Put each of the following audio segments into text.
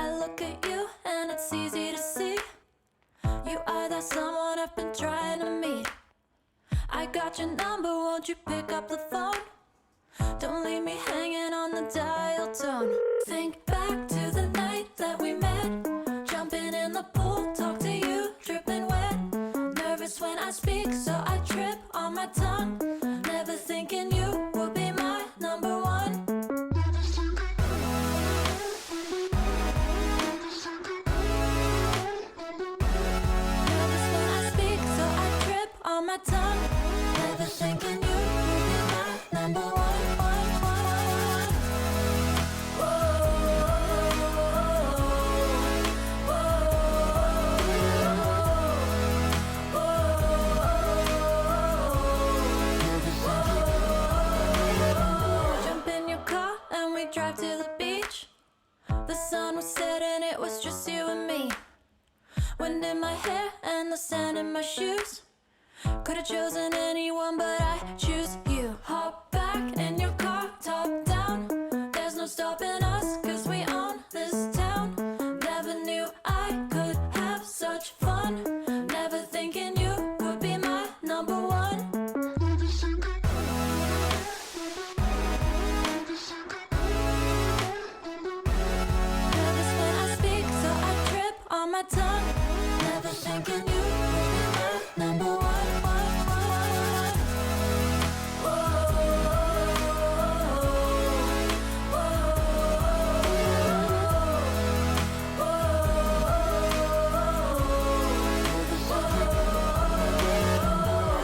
I look at you and it's easy to see. You are that someone I've been trying to meet. I got your number, won't you pick up the phone? Don't leave me hanging on the dial tone. Think back to the night that we met. Jumping in the pool, talk to you, dripping wet. Nervous when I speak, so I trip on my tongue. Never thinking you would be my number one. Nervous when I speak, so I trip on my tongue. Never thinking you would be my number one. Drive to the beach. The sun was setting, it was just you and me. Wind in my hair and the sand in my shoes. Could've chosen anyone, but I choose you. Hop back in your car, top down. There's no stopping us, cause we own this town. Never knew I could have such fun. Never thinking you would be my number one. My tongue, never thinking you would be my number one.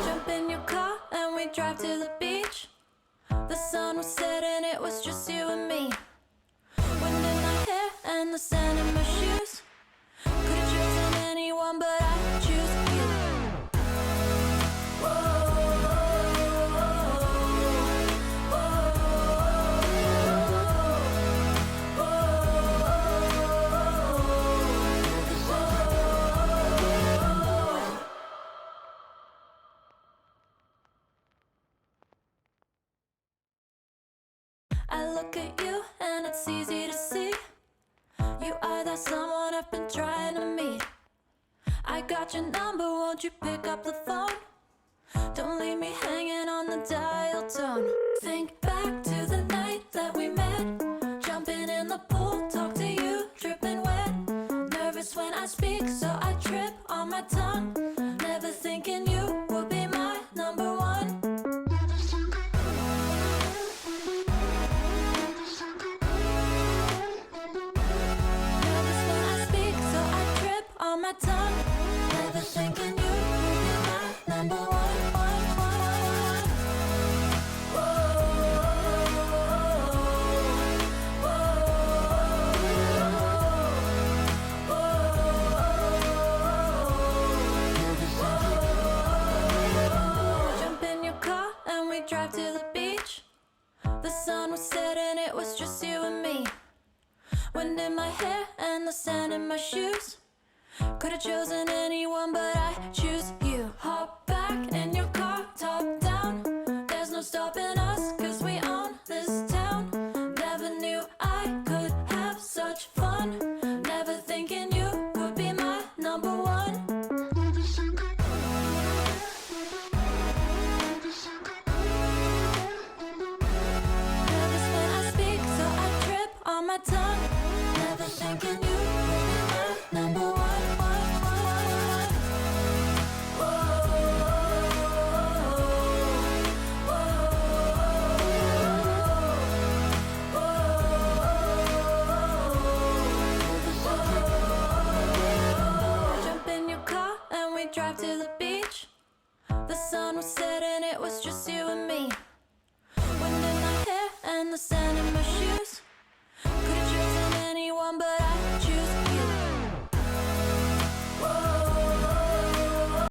Jump in your car and we drive to the beach. The sun was setting, it was just you and me. Wind in my hair and the sand in my shoes. Could've chosen anyone, but I choose you. I look at you and it's easy to see. You are that someone I've been trying to meet. I got your number, won't you pick up the phone? Don't leave me hanging on the dial tone. Think back to the night that we met. Jumping in the pool, talk to you, dripping wet. Nervous when I speak, so I trip on my tongue. Never thinking you would be my number one. On my tongue, never thinking you would be my number one. Jump in your car and we drive to the beach. The sun was setting, it was just you and me. Wind in my hair and the sand in my shoes. Could've chosen anyone, but I choose you. Hop back in your car, top down. There's no stopping us, cause we own this town.